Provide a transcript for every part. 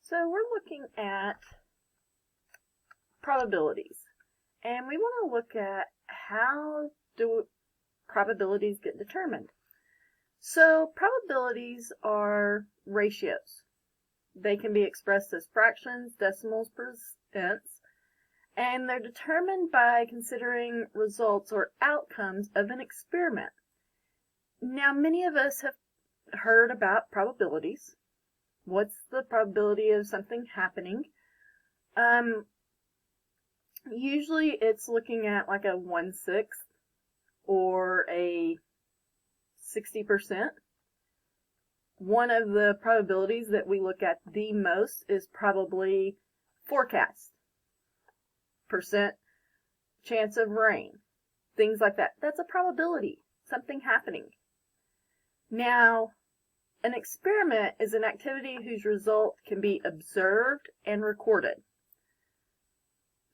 So we're looking at probabilities, and we want to look at how do probabilities get determined. So probabilities are ratios. They can be expressed as fractions, decimals, percents, and they're determined by considering results or outcomes of an experiment. Now, many of us have heard about probabilities. What's the probability of something happening? Usually it's looking at like a 1/6 or a 60%. One of the probabilities that we look at the most is probably forecast. Percent chance of rain. Things like that. That's a probability. Something happening. Now, an experiment is an activity whose result can be observed and recorded.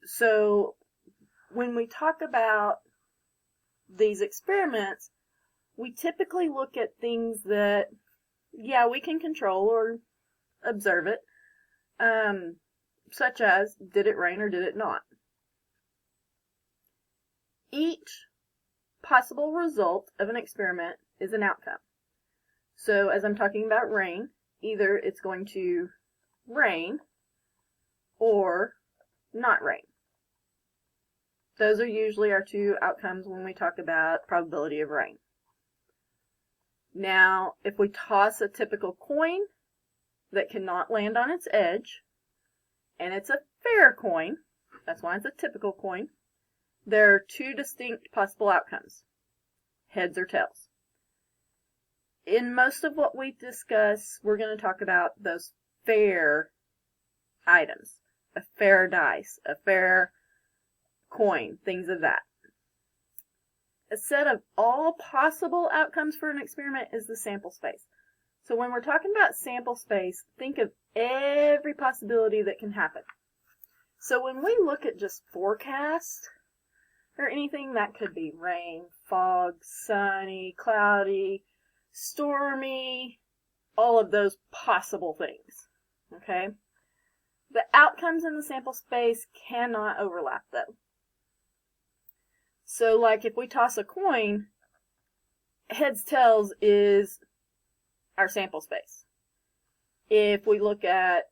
So, when we talk about these experiments, we typically look at things that, yeah, we can control or observe it, such as, did it rain or did it not? Each possible result of an experiment is an outcome. So as I'm talking about rain, either it's going to rain or not rain. Those are usually our two outcomes when we talk about probability of rain. Now, if we toss a typical coin that cannot land on its edge, and it's a fair coin, that's why it's a typical coin, there are two distinct possible outcomes, heads or tails. In most of what we discuss, we're going to talk about those fair items, a fair dice, a fair coin, things of that. A set of all possible outcomes for an experiment is the sample space. So when we're talking about sample space, think of every possibility that can happen. So when we look at just forecast or anything, that could be rain, fog, sunny, cloudy, stormy, all of those possible things, okay? The outcomes in the sample space cannot overlap, though. So, like, if we toss a coin, heads, tails is our sample space. If we look at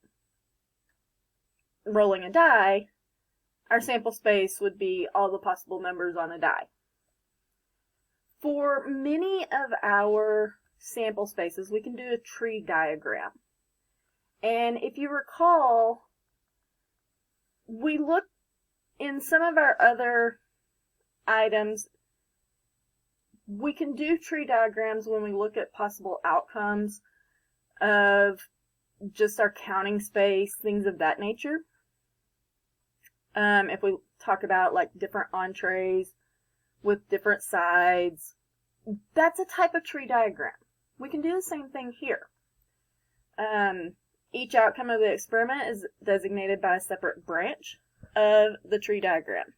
rolling a die, our sample space would be all the possible numbers on a die. For many of our sample spaces, we can do a tree diagram. And if you recall, we look in some of our other items, we can do tree diagrams when we look at possible outcomes of just our counting space, things of that nature. If we talk about like different entrees with different sides, that's a type of tree diagram. We can do the same thing here. Each outcome of the experiment is designated by a separate branch of the tree diagram.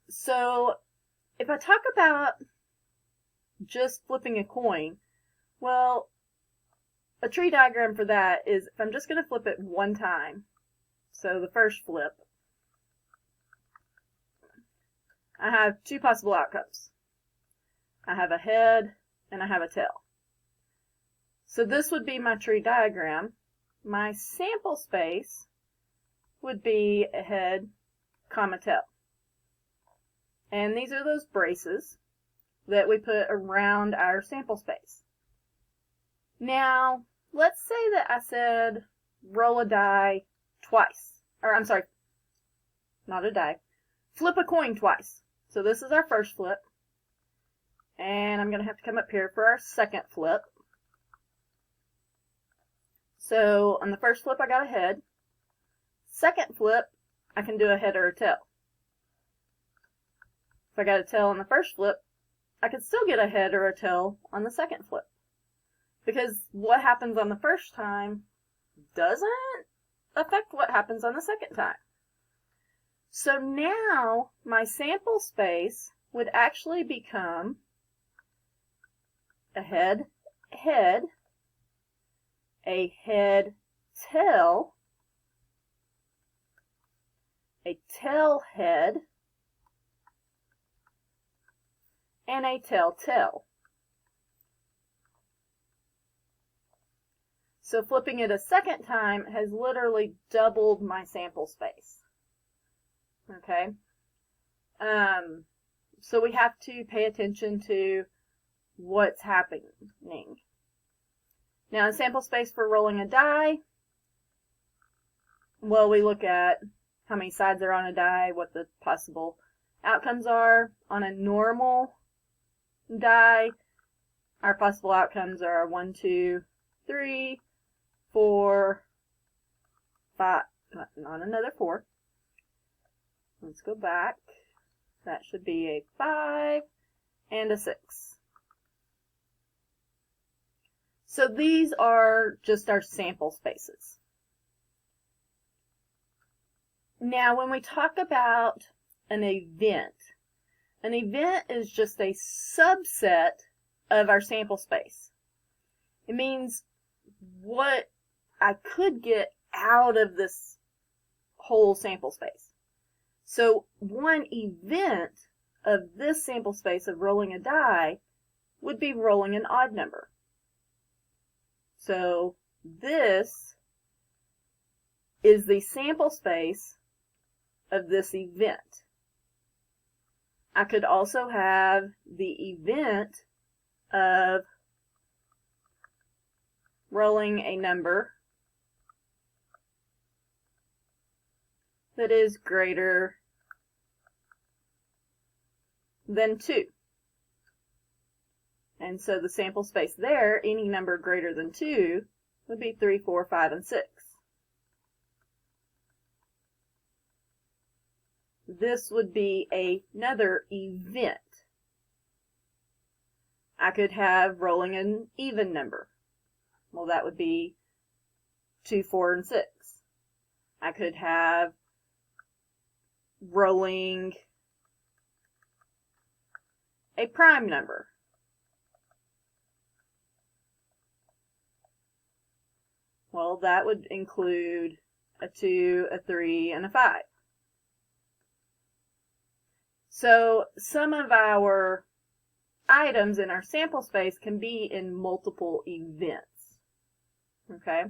So, if I talk about just flipping a coin, well, a tree diagram for that is if I'm just going to flip it one time, so the first flip, I have two possible outcomes. I have a head and I have a tail. So this would be my tree diagram. My sample space would be a head, comma, tail. And these are those braces that we put around our sample space. Now, let's say that I said roll a die twice. Or, I'm sorry, not a die. Flip a coin twice. So this is our first flip. And I'm going to have to come up here for our second flip. So on the first flip, I got a head. Second flip, I can do a head or a tail. If I got a tail on the first flip, I could still get a head or a tail on the second flip. Because what happens on the first time doesn't affect what happens on the second time. So now my sample space would actually become a head, head, a head, tail, a tail head, and a tail. So flipping it a second time has literally doubled my sample space. Okay? So we have to pay attention to what's happening. Now, in sample space for rolling a die, well, we look at how many sides are on a die, what the possible outcomes are. On a normal die, our possible outcomes are 1, 2, 3, 4, 5, not another 4. Let's go back. That should be a 5 and a 6. So these are just our sample spaces. Now, when we talk about an event is just a subset of our sample space. It means what I could get out of this whole sample space. So one event of this sample space of rolling a die would be rolling an odd number. So this is the sample space of this event. I could also have the event of rolling a number that is greater than 2. And so the sample space there, any number greater than 2, would be 3, 4, 5, and 6. This would be another event. I could have rolling an even number. Well, that would be 2, 4, and 6. I could have rolling a prime number. Well, that would include a 2, a 3, and a 5. So some of our items in our sample space can be in multiple events. Okay?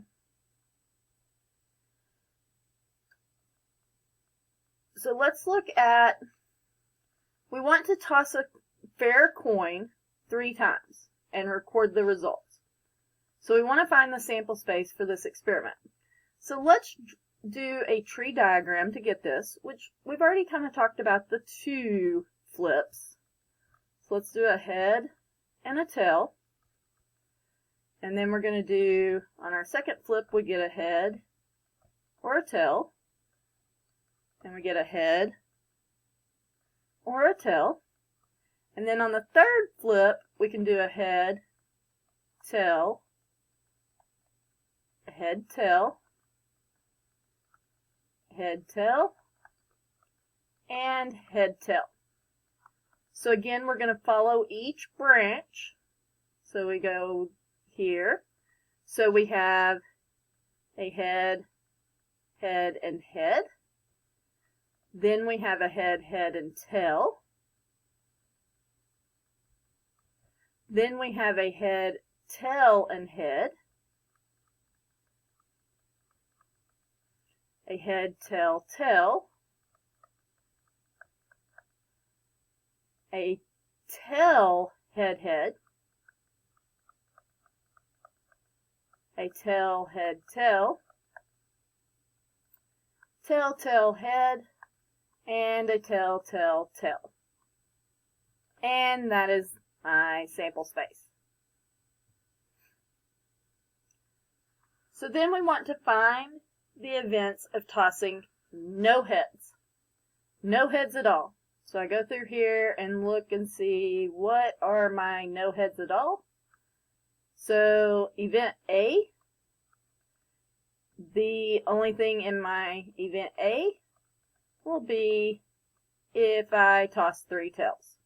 So let's look at, we want to toss a fair coin 3 times and record the results. So we want to find the sample space for this experiment. So let's do a tree diagram to get this, which we've already kind of talked about the 2 flips. So let's do a head and a tail. And then we're going to do, on our second flip, we get a head or a tail. And we get a head or a tail. And then on the third flip, we can do a head, tail, head, tail, head, tail, and head, tail. So again, we're going to follow each branch. So we go here. So we have a head, head, and head. Then we have a head, head, and tail. Then we have a head, tail, and head. A head, tail, tail. A tail, head, head. A tail, head, tail. Tail, tail, head. And a tail, tail, tail. And that is my sample space. So then we want to find the events of tossing no heads. No heads at all. So I go through here and look and see what are my no heads at all. So event A, the only thing in my event A will be if I toss 3 tails.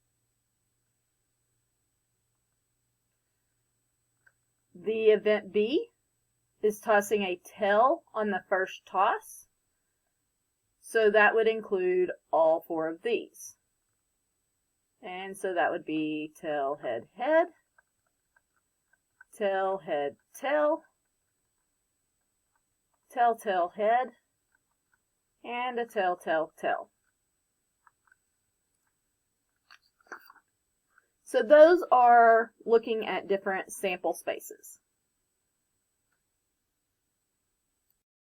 The event B, is tossing a tail on the first toss. So that would include all 4 of these. And so that would be tail, head, head, tail, head, tail, tail, tail, head, and a tail, tail, tail. So those are looking at different sample spaces.